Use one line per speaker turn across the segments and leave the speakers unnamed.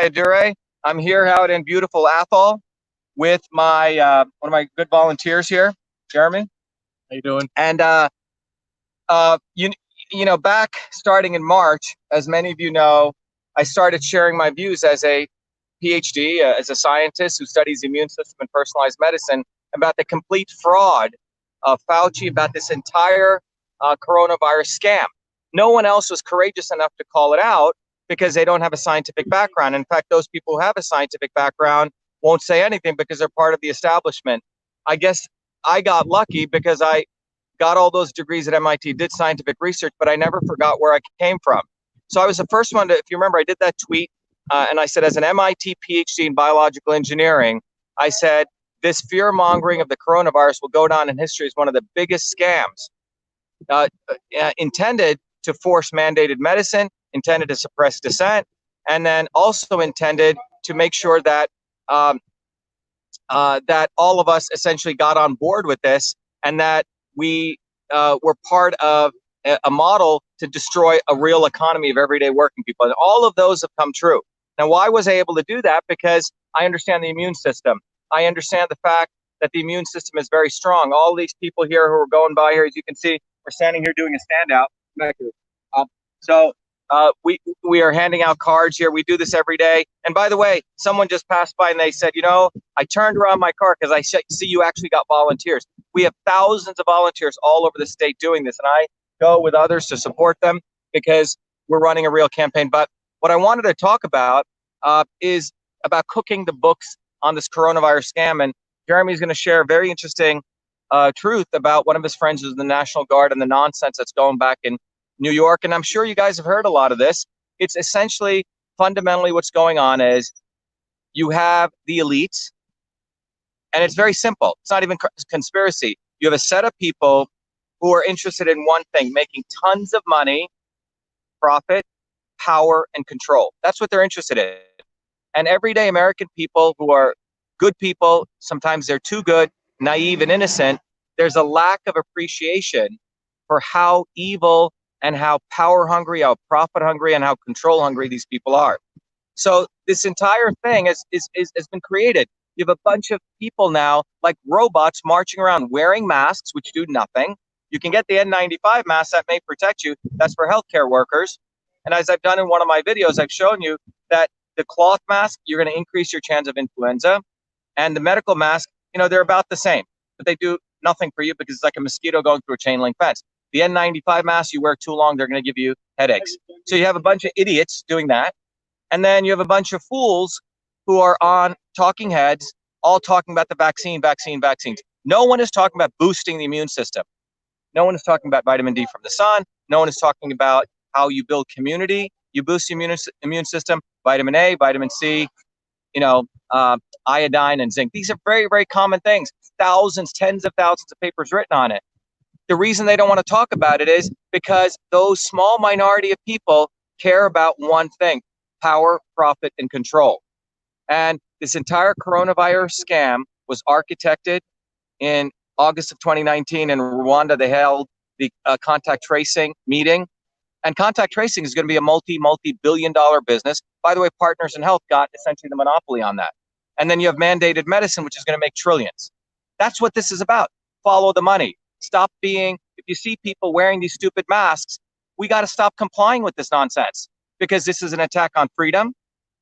Adure. I'm here out in beautiful Athol with my one of my good volunteers here, Jeremy.
How you doing?
And uh, you you know, back starting in March, as many of you know, I started sharing my views as a PhD, as a scientist who studies the immune system and personalized medicine, about the complete fraud of Fauci, about this entire coronavirus scam. No one else was courageous enough to call it out because they don't have a scientific background. In fact, those people who have a scientific background won't say anything because they're part of the establishment. I guess I got lucky because I got all those degrees at MIT, did scientific research, but I never forgot where I came from. So I was the first one to, if you remember, I did that tweet and I said, as an MIT PhD in biological engineering, I said, this fear mongering of the coronavirus will go down in history as one of the biggest scams intended to force mandated medicine, intended to suppress dissent, and then also intended to make sure that that all of us essentially got on board with this, and that we were part of a model to destroy a real economy of everyday working people. And all of those have come true. Now, why was I able to do that? Because I understand the immune system. I understand the fact that the immune system is very strong. All these people here who are going by here, as you can see, we're standing here doing a standout. We are handing out cards here. We do this every day. And by the way, someone just passed by and they said, you know, I turned around my car because I see you actually got volunteers. We have thousands of volunteers all over the state doing this, and I go with others to support them because we're running a real campaign. But what I wanted to talk about is about cooking the books on this coronavirus scam. And Jeremy's going to share a very interesting truth about one of his friends who's in the National Guard and the nonsense that's going back in New York. And I'm sure you guys have heard a lot of this. It's essentially, fundamentally, what's going on is you have the elites, and it's very simple. It's not even conspiracy. You have a set of people who are interested in one thing: making tons of money, profit, power, and control. That's what they're interested in. And everyday American people who are good people, sometimes they're too good, naive, and innocent, there's a lack of appreciation for how evil and how power hungry, how profit hungry, and how control hungry these people are. So this entire thing has been created. You have a bunch of people now, like robots, marching around wearing masks, which do nothing. You can get the N95 mask that may protect you. That's for healthcare workers. And as I've done in one of my videos, I've shown you that the cloth mask, you're going to increase your chance of influenza. And the medical mask, you know, they're about the same, but they do nothing for you because it's like a mosquito going through a chain link fence. The N95 mask, you wear too long, they're going to give you headaches. So you have a bunch of idiots doing that. And then you have a bunch of fools who are on talking heads, all talking about the vaccines. No one is talking about boosting the immune system. No one is talking about vitamin D from the sun. No one is talking about how you build community. You boost the immune system, vitamin A, vitamin C, you know, iodine and zinc. These are very, very common things. Thousands, tens of thousands of papers written on it. The reason they don't want to talk about it is because those small minority of people care about one thing: power, profit, and control. And this entire coronavirus scam was architected in August of 2019 in Rwanda. They held the contact tracing meeting. And contact tracing is going to be a multi-billion-dollar business. By the way, Partners in Health got essentially the monopoly on that. And then you have mandated medicine, which is going to make trillions. That's what this is about. Follow the money. Stop being, if you see people wearing these stupid masks, we got to stop complying with this nonsense, because this is an attack on freedom,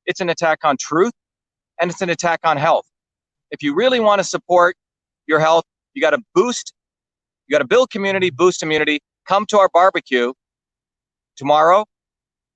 it's an attack on truth, and it's an attack on health. If you really want to support your health, you got to build community, boost immunity. Come to our barbecue tomorrow.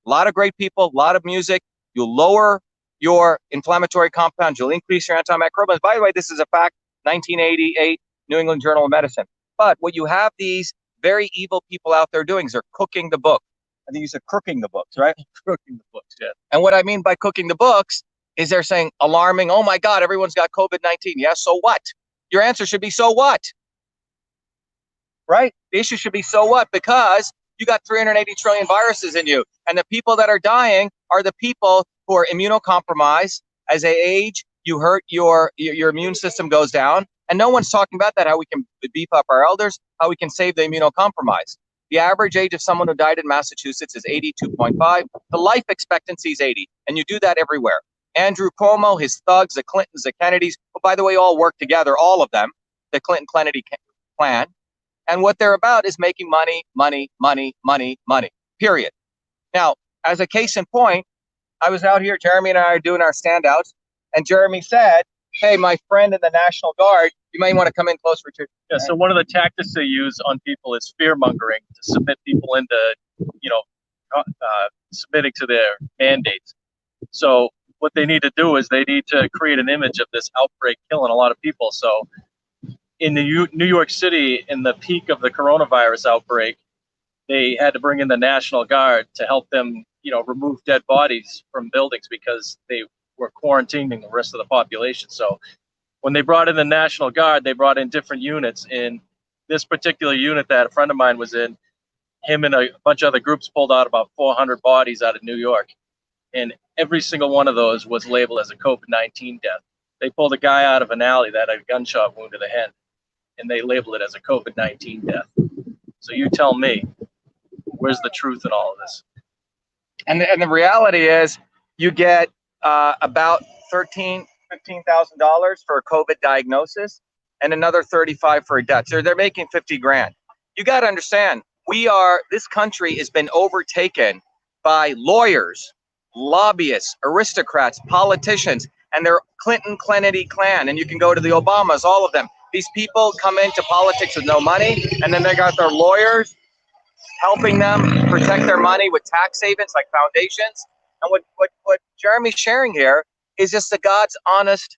A lot of great people, a lot of music. You'll lower your inflammatory compounds, you'll increase your antimicrobials. By the way, this is a fact, 1988 New England Journal of Medicine. But what you have these very evil people out there doing is they're cooking the book. I think you said crooking the books, right?
Cooking the books, yeah.
And what I mean by cooking the books is they're saying alarming, oh my God, everyone's got COVID-19. Yeah, so what? Your answer should be, so what? Right? The issue should be, so what? Because you got 380 trillion viruses in you. And the people that are dying are the people who are immunocompromised. As they age, you hurt your immune system goes down. And no one's talking about that, how we can beef up our elders, how we can save the immunocompromised. The average age of someone who died in Massachusetts is 82.5. The life expectancy is 80. And you do that everywhere. Andrew Cuomo, his thugs, the Clintons, the Kennedys, who, by the way, all work together, all of them, the Clinton-Kennedy clan. And what they're about is making money, money, money, money, money, period. Now, as a case in point, I was out here, Jeremy and I are doing our standouts, and Jeremy said, hey, my friend in the National Guard, you may want to come in close, Richard.
Yeah, so one of the tactics they use on people is fear mongering to submit people into, submitting to their mandates. So what they need to do is they need to create an image of this outbreak killing a lot of people. So in the New York City, in the peak of the coronavirus outbreak, they had to bring in the National Guard to help them, remove dead bodies from buildings because they were quarantining the rest of the population. So when they brought in the National Guard, they brought in different units. In this particular unit that a friend of mine was in, him and a bunch of other groups pulled out about 400 bodies out of New York. And every single one of those was labeled as a COVID-19 death. They pulled a guy out of an alley that had a gunshot wound to the head, and they labeled it as a COVID-19 death. So you tell me, where's the truth in all of this?
And the reality is you get about $15,000 for a COVID diagnosis and another 35 for a death. So they're making 50 grand. You got to understand, this country has been overtaken by lawyers, lobbyists, aristocrats, politicians, and their Clinton-Kennedy clan. And you can go to the Obamas, all of them. These people come into politics with no money, and then they got their lawyers helping them protect their money with tax havens like foundations. And what Jeremy's sharing here is just the God's honest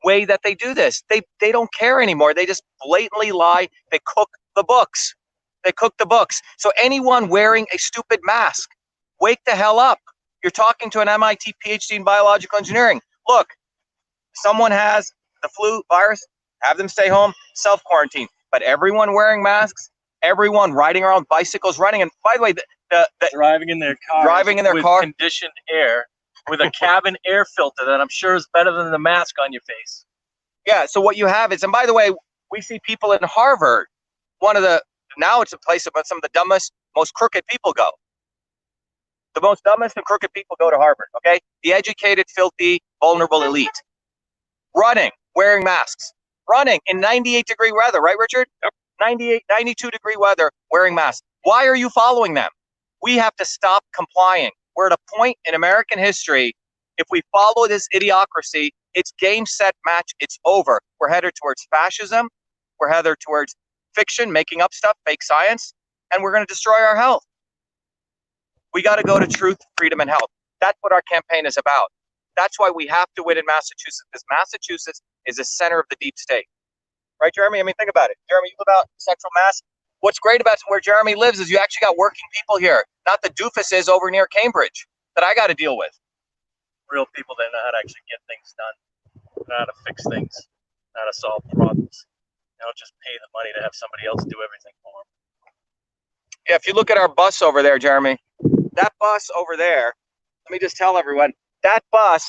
way that they do this. They don't care anymore. They just blatantly lie. They cook the books. They cook the books. So anyone wearing a stupid mask, wake the hell up. You're talking to an MIT PhD in biological engineering. Look, someone has the flu virus, have them stay home, self-quarantine. But everyone wearing masks, everyone riding around bicycles, running, and by the way,
driving in their car, conditioned air, with a cabin air filter that I'm sure is better than the mask on your face.
Yeah, so what you have is, and by the way, we see people in Harvard, now it's a place about some of the dumbest, most crooked people go. The most dumbest and crooked people go to Harvard, okay? The educated, filthy, vulnerable elite. Running, wearing masks. Running in 98-degree weather, right, Richard? Yep. 92-degree weather, wearing masks. Why are you following them? We have to stop complying. We're at a point in American history, if we follow this idiocracy, it's game, set, match, it's over. We're headed towards fascism. We're headed towards fiction, making up stuff, fake science, and we're going to destroy our health. We got to go to truth, freedom, and health. That's what our campaign is about. That's why we have to win in Massachusetts, because Massachusetts is the center of the deep state. Right, Jeremy? I mean, think about it. Jeremy, you live out in Central Mass. What's great about where Jeremy lives is you actually got working people here, not the doofuses over near Cambridge that I got to deal with.
Real people that know how to actually get things done, know how to fix things, know how to solve problems. They don't just pay the money to have somebody else do everything for them.
Yeah, if you look at our bus over there, Jeremy, that bus over there, let me just tell everyone, that bus,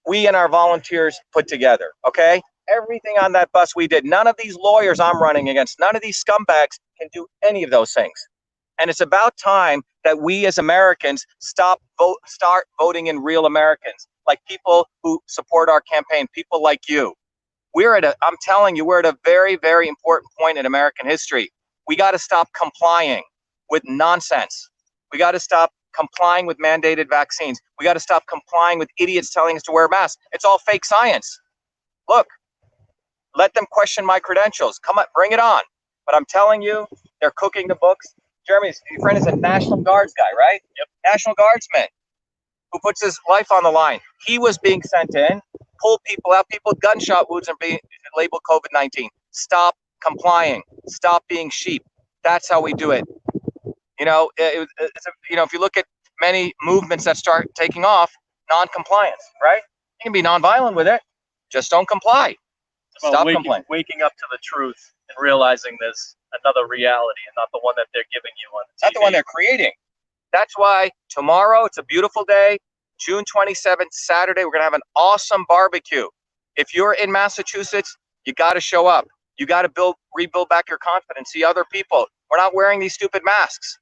we and our volunteers put together, okay? Everything on that bus we did. None of these lawyers I'm running against, none of these scumbags can do any of those things. And it's about time that we as Americans start voting in real Americans, like people who support our campaign, people like you. I'm telling you, we're at a very, very important point in American history. We got to stop complying with nonsense. We got to stop complying with mandated vaccines. We got to stop complying with idiots telling us to wear masks. It's all fake science. Look, let them question my credentials. Come on, bring it on. But I'm telling you, they're cooking the books. Jeremy's your friend is a National Guards guy, right?
Yep.
National Guardsman who puts his life on the line. He was being sent in, pulled people out, people with gunshot wounds are being labeled COVID-19. Stop complying. Stop being sheep. That's how we do it. If you look at many movements that start taking off, non-compliance, right? You can be nonviolent with it. Just don't comply. Stop complaining.
Waking up to the truth and realizing there's another reality and not the one that they're giving you on the TV.
Not the one they're creating. That's why tomorrow, it's a beautiful day, June 27th, Saturday, we're going to have an awesome barbecue. If you're in Massachusetts, you got to show up. You got to rebuild back your confidence, see other people. We're not wearing these stupid masks.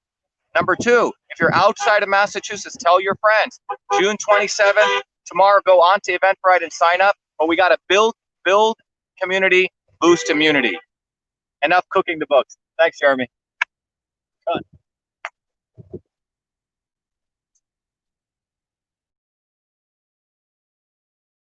Number two, if you're outside of Massachusetts, tell your friends. June 27th, tomorrow go on to Eventbrite and sign up. But we got to build community, boost immunity. Enough cooking the books. Thanks, Jeremy. Cut.